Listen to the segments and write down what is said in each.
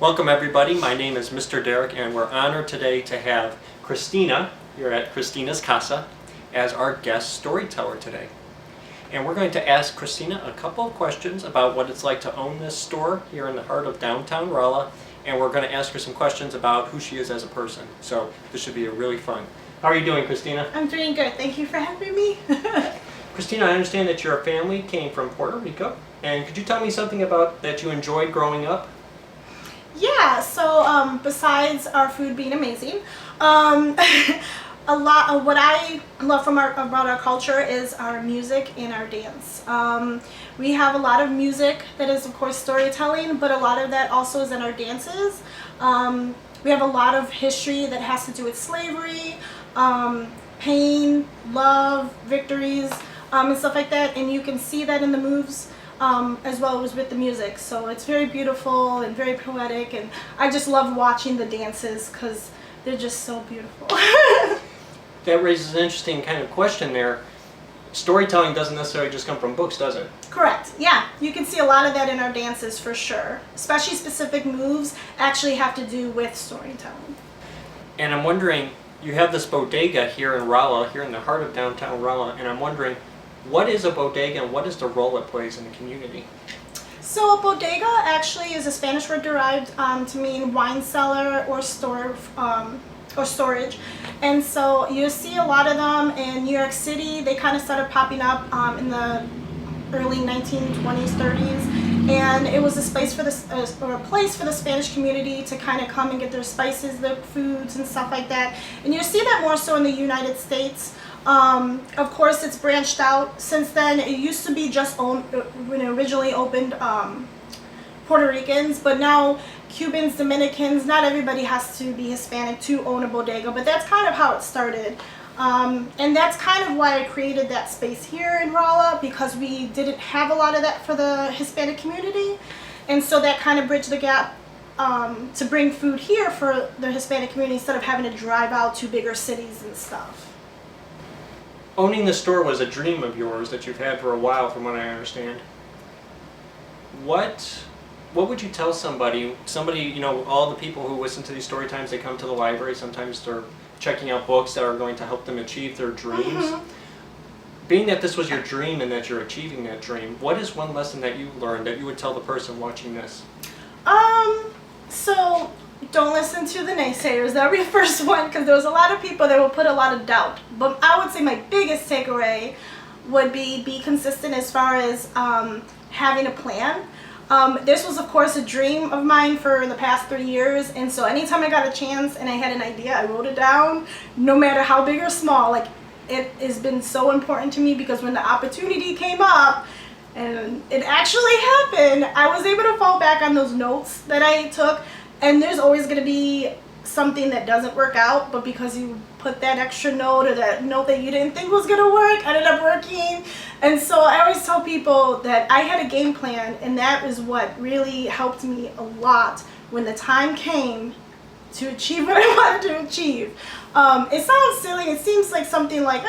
Welcome everybody, my name is Mr. Derek and we're honored today to have Kristina here at Kristina's Casa as our guest storyteller today. And we're going to ask Kristina a couple of questions about what it's like to own this store here in the heart of downtown Rolla, and we're going to ask her some questions about who she is as a person. So this should be really fun. How are you doing, Kristina? I'm doing good. Thank you for having me. Kristina, I understand that your family came from Puerto Rico, and could you tell me something about that you enjoyed growing up? Yeah, so besides our food being amazing, a lot of what I love about our culture is our music and our dance. We have a lot of music that is of course storytelling, but a lot of that also is in our dances. We have a lot of history that has to do with slavery, pain, love, victories, and stuff like that, and you can see that in the moves. As well as with the music, so it's very beautiful and very poetic, and I just love watching the dances because they're just so beautiful. That raises an interesting kind of question there. Storytelling doesn't necessarily just come from books, does it? Correct, yeah. You can see a lot of that in our dances for sure. Especially specific moves actually have to do with storytelling. And I'm wondering, you have this bodega here in Rolla, here in the heart of downtown Rolla, and I'm wondering, what is a bodega and what is the role it plays in the community? So a bodega actually is a Spanish word derived to mean wine cellar or store or storage. And so you see a lot of them in New York City. They kind of started popping up in the early 1920s, 30s, and it was a space for a place for the Spanish community to kind of come and get their spices, their foods, and stuff like that. And you see that more so in the United States. Of course, it's branched out since then. It used to be just owned when it originally opened Puerto Ricans, but now Cubans, Dominicans, not everybody has to be Hispanic to own a bodega, but that's kind of how it started. And that's kind of why I created that space here in Rolla, because we didn't have a lot of that for the Hispanic community, and so that kind of bridged the gap to bring food here for the Hispanic community instead of having to drive out to bigger cities and stuff. Owning the store was a dream of yours that you've had for a while, from what I understand. What would you tell somebody, you know, all the people who listen to these story times, they come to the library, sometimes they're checking out books that are going to help them achieve their dreams. Mm-hmm. Being that this was your dream and that you're achieving that dream, what is one lesson that you learned that you would tell the person watching this? So don't listen to the naysayers. That would be the first one, because there's a lot of people that will put a lot of doubt. But I would say my biggest takeaway would be consistent as far as having a plan. This was of course a dream of mine for the past 3 years, and so anytime I got a chance and I had an idea, I wrote it down, no matter how big or small. Like, it has been so important to me, because when the opportunity came up and it actually happened, I was able to fall back on those notes that I took. And there's always going to be something that doesn't work out, but because you put that extra note, or that note that you didn't think was going to work, ended up working. And so I always tell people that I had a game plan, and that is what really helped me a lot when the time came to achieve what I wanted to achieve. It sounds silly. It seems like something like,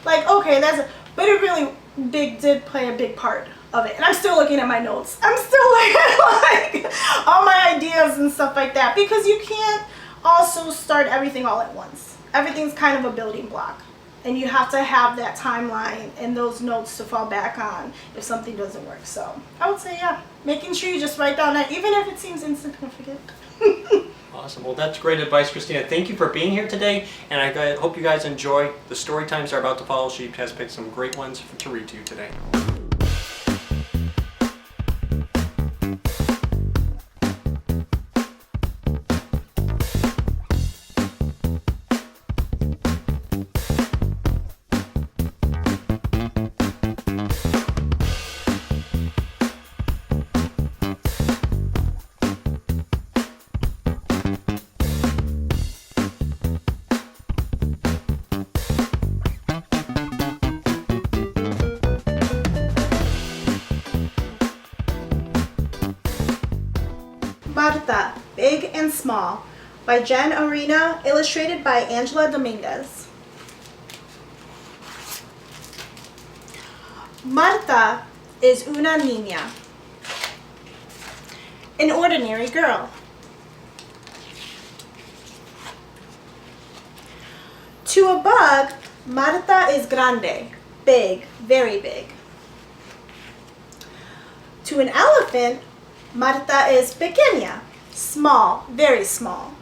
okay, that's it. But it really did play a big part of it. And I'm still looking at my notes. I'm still looking at all my ideas and stuff like that, because you can't also start everything all at once. Everything's kind of a building block, and you have to have that timeline and those notes to fall back on if something doesn't work. So I would say, yeah, making sure you just write down that, even if it seems insignificant. Awesome. Well, that's great advice, Kristina. Thank you for being here today, and I hope you guys enjoy the story times that are about to follow. She has picked some great ones to read to you today. Marta, Big and Small, by Jen Arena, illustrated by Angela Dominguez. Marta is una niña, an ordinary girl. To a bug, Marta is grande, big, very big. To an elephant, Marta is pequeña, small, very small.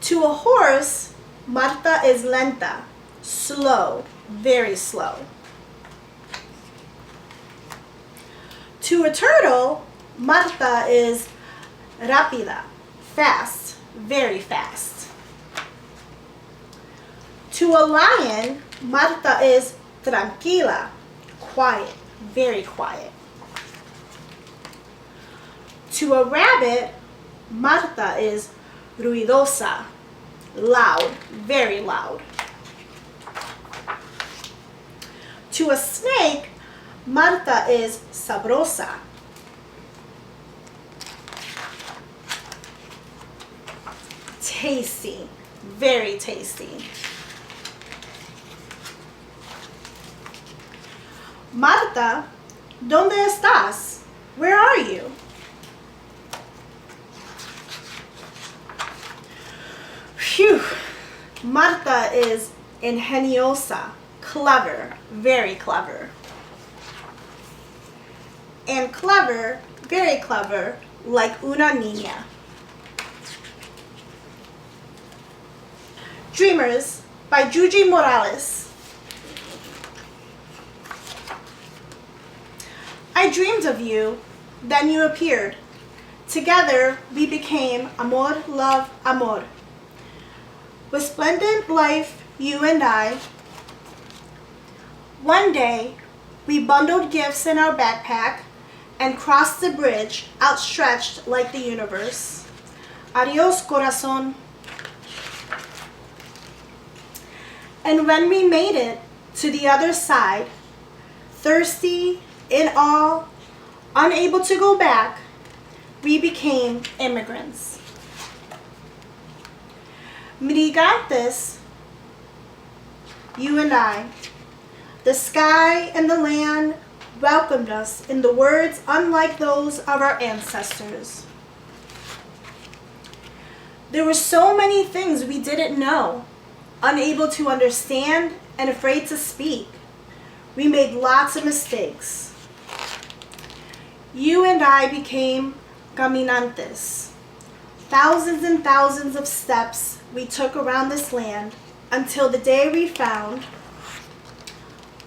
To a horse, Marta is lenta, slow, very slow. To a turtle, Marta is rápida, fast, very fast. To a lion, Marta is tranquila, quiet, very quiet. To a rabbit, Marta is ruidosa, loud, very loud. To a snake, Marta is sabrosa. Tasty, very tasty. Marta, ¿dónde estás? Where are you? Phew. Marta is ingeniosa, clever, very clever. And clever, very clever, like una niña. Dreamers by Juji Morales. I dreamed of you, then you appeared. Together we became amor, love, amor. Resplendent life, you and I. One day, we bundled gifts in our backpack and crossed the bridge outstretched like the universe. Adios, corazón. And when we made it to the other side, thirsty, in awe, unable to go back, we became immigrants. Migrantes, you and I. The sky and the land welcomed us in the words unlike those of our ancestors. There were so many things we didn't know, unable to understand and afraid to speak. We made lots of mistakes. You and I became caminantes. Thousands and thousands of steps we took around this land until the day we found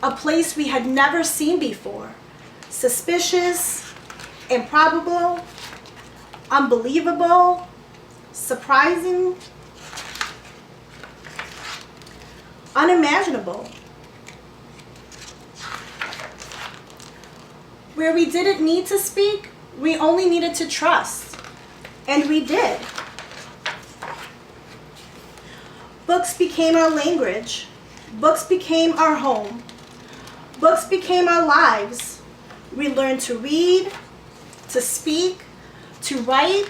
a place we had never seen before. Suspicious, improbable, unbelievable, surprising, unimaginable. Where we didn't need to speak, we only needed to trust. And we did. Books became our language. Books became our home. Books became our lives. We learned to read, to speak, to write,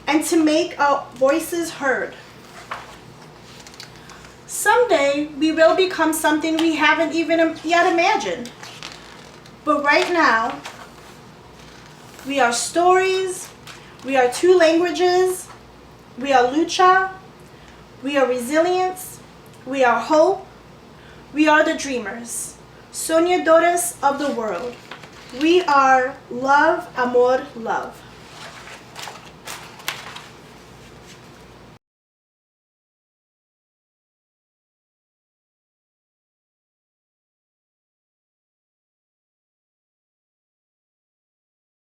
and to make our voices heard. Someday, we will become something we haven't even yet imagined. But right now, we are stories, we are two languages, we are lucha, we are resilience, we are hope, we are the dreamers, soñadores of the world. We are love, amor, love.